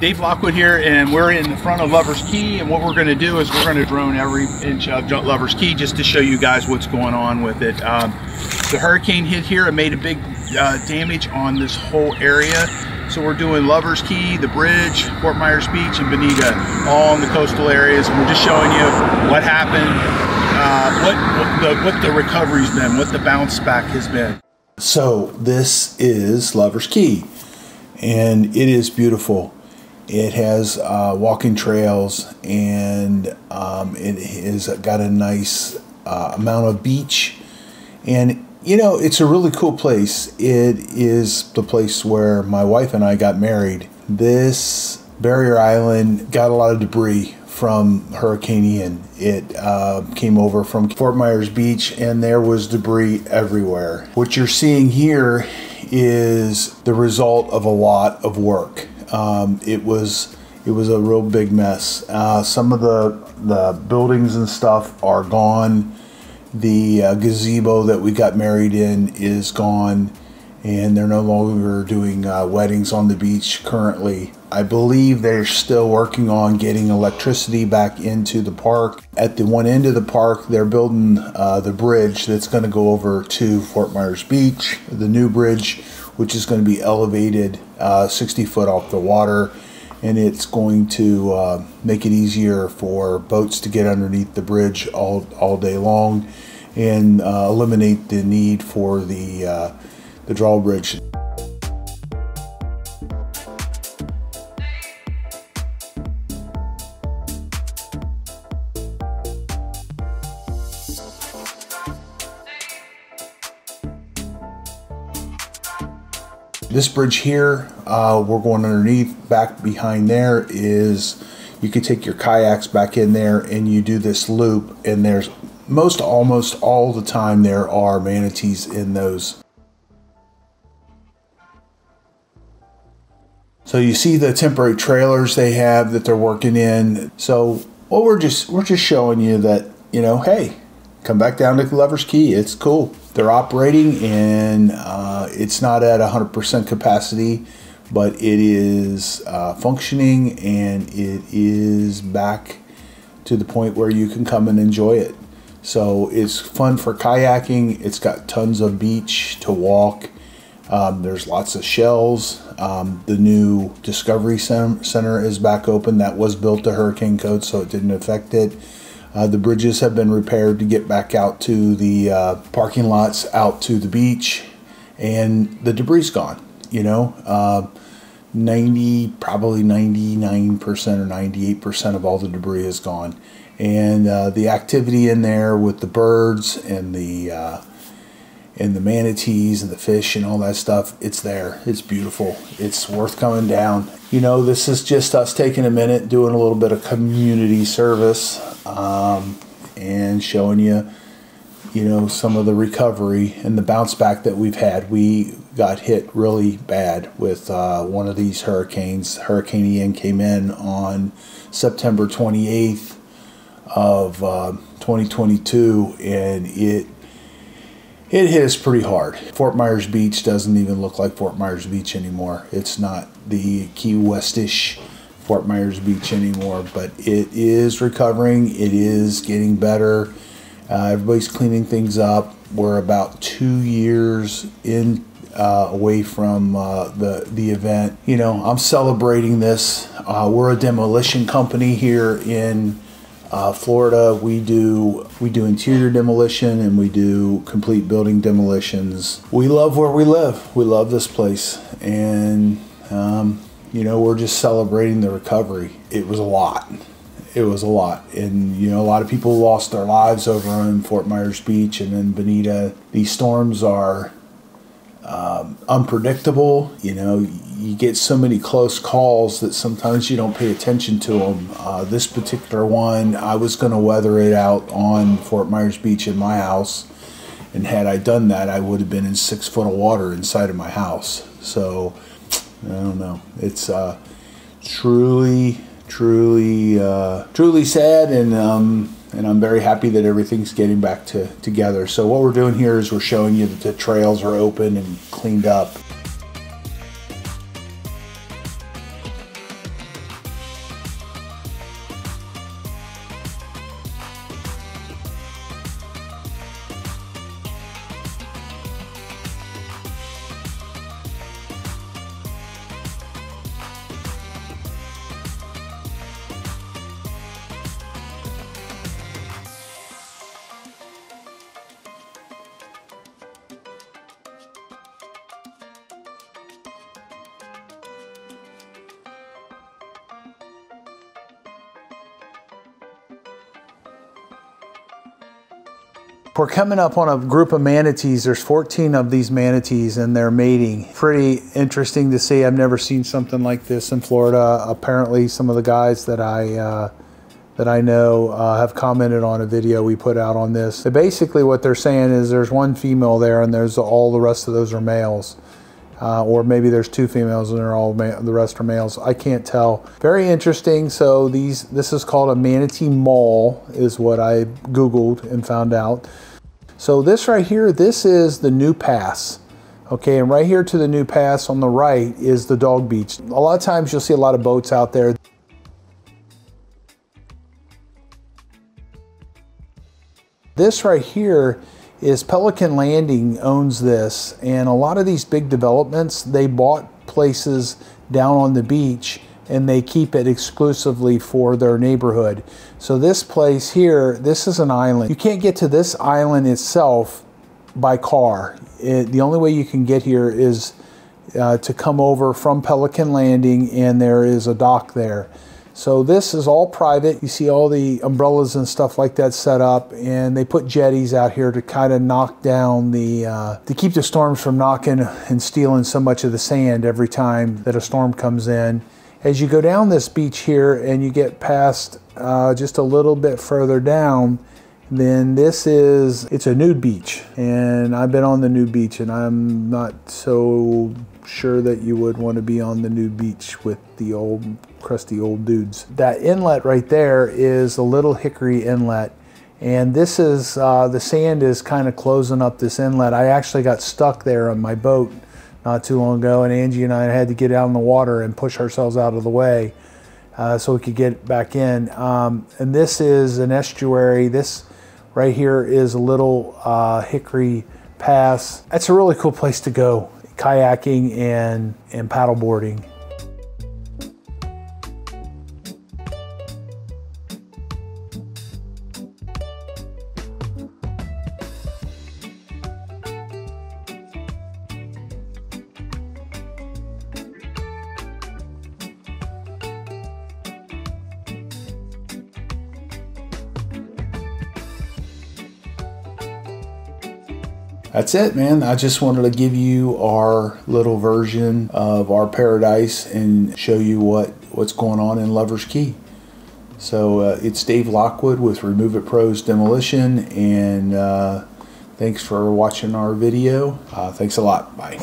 Dave Lockwood here, and we're in the front of Lover's Key, and what we're going to do is we're going to drone every inch of Lover's Key just to show you guys what's going on with it. The hurricane hit here and made a big damage on this whole area. So we're doing Lover's Key, the bridge, Fort Myers Beach, and Bonita, all in the coastal areas. And we're just showing you what happened, what the recovery's been, what the bounce back has been. So this is Lover's Key, and it is beautiful. It has walking trails, and it has got a nice amount of beach, and you know, it's a really cool place. It is the place where my wife and I got married. This barrier island got a lot of debris from Hurricane Ian. It came over from Fort Myers Beach, and there was debris everywhere. What you're seeing here is the result of a lot of work. It was a real big mess. Some of the buildings and stuff are gone. The gazebo that we got married in is gone, and they're no longer doing weddings on the beach currently. I believe they're still working on getting electricity back into the park. At the one end of the park, they're building the bridge that's going to go over to Fort Myers Beach, the new bridge, which is going to be elevated 60 foot off the water, and it's going to make it easier for boats to get underneath the bridge all day long, and eliminate the need for the drawbridge. This bridge here, we're going underneath. Back behind there is, you could take your kayaks back in there and you do this loop, and there's almost all the time there are manatees in those. So you see the temporary trailers they have that they're working in. So well, we're just showing you that, you know, hey, come back down to Lover's Key. It's cool. They're operating, and it's not at 100% capacity, but it is functioning, and it is back to the point where you can come and enjoy it. So it's fun for kayaking. It's got tons of beach to walk. There's lots of shells. The new Discovery Center is back open. That was built to hurricane code, so it didn't affect it. The bridges have been repaired to get back out to the parking lots, out to the beach, and the debris is gone. You know, probably 99% or 98% of all the debris is gone, and the activity in there with the birds and the manatees and the fish and all that stuff, it's there. It's beautiful. It's worth coming down. You know, this is just us taking a minute, doing a little bit of community service, and showing you, you know, some of the recovery and the bounce back that we've had. We got hit really bad with one of these hurricanes. Hurricane Ian came in on September 28th of 2022, and it hit us pretty hard. Fort Myers Beach doesn't even look like Fort Myers Beach anymore. It's not the Key West-ish Fort Myers Beach anymore, but it is recovering. It is getting better. Everybody's cleaning things up. We're about 2 years away from the event. You know, I'm celebrating this. We're a demolition company here in Florida. We do interior demolition, and we do complete building demolitions. We love where we live. We love this place, and you know, we're just celebrating the recovery. It was a lot. It was a lot, and you know, a lot of people lost their lives over in Fort Myers Beach and in Bonita. These storms are unpredictable. You know, you get so many close calls that sometimes you don't pay attention to them. This particular one, I was going to weather it out on Fort Myers Beach in my house, and had I done that, I would have been in 6 foot of water inside of my house. So I don't know. It's truly sad, and I'm very happy that everything's getting back together. So what we're doing here is we're showing you that the trails are open and cleaned up. We're coming up on a group of manatees. There's 14 of these manatees and they're mating. Pretty interesting to see. I've never seen something like this in Florida. Apparently some of the guys that I know have commented on a video we put out on this. But basically what they're saying is there's one female there and there's all the rest of those are males. Or maybe there's two females and they're all the rest are males. I can't tell. Very interesting. So this is called a manatee mall is what I Googled and found out. So this right here, this is the new pass. Okay, and right here to the new pass on the right is the dog beach. A lot of times you'll see a lot of boats out there. This right here is Pelican Landing owns this, and a lot of these big developments, they bought places down on the beach and they keep it exclusively for their neighborhood. So this place here, this is an island. You can't get to this island itself by car. The only way you can get here is to come over from Pelican Landing, and there is a dock there. So this is all private. You see all the umbrellas and stuff like that set up, and they put jetties out here to kind of knock down to keep the storms from knocking and stealing so much of the sand every time that a storm comes in. As you go down this beach here and you get past just a little bit further down, then it's a nude beach. And I've been on the nude beach and I'm not so sure that you would want to be on the nude beach with the old crusty old dudes. That inlet right there is a Little Hickory Inlet, and this is the sand is kind of closing up this inlet. I actually got stuck there on my boat not too long ago, and Angie and I had to get out in the water and push ourselves out of the way so we could get back in. And this is an estuary. This right here is a Little Hickory Pass. That's a really cool place to go, kayaking and paddleboarding. That's it, man. I just wanted to give you our little version of our paradise and show you what's going on in Lover's Key. So it's Dave Lockwood with Remove It Pro's Demolition, and thanks for watching our video. Thanks a lot. Bye.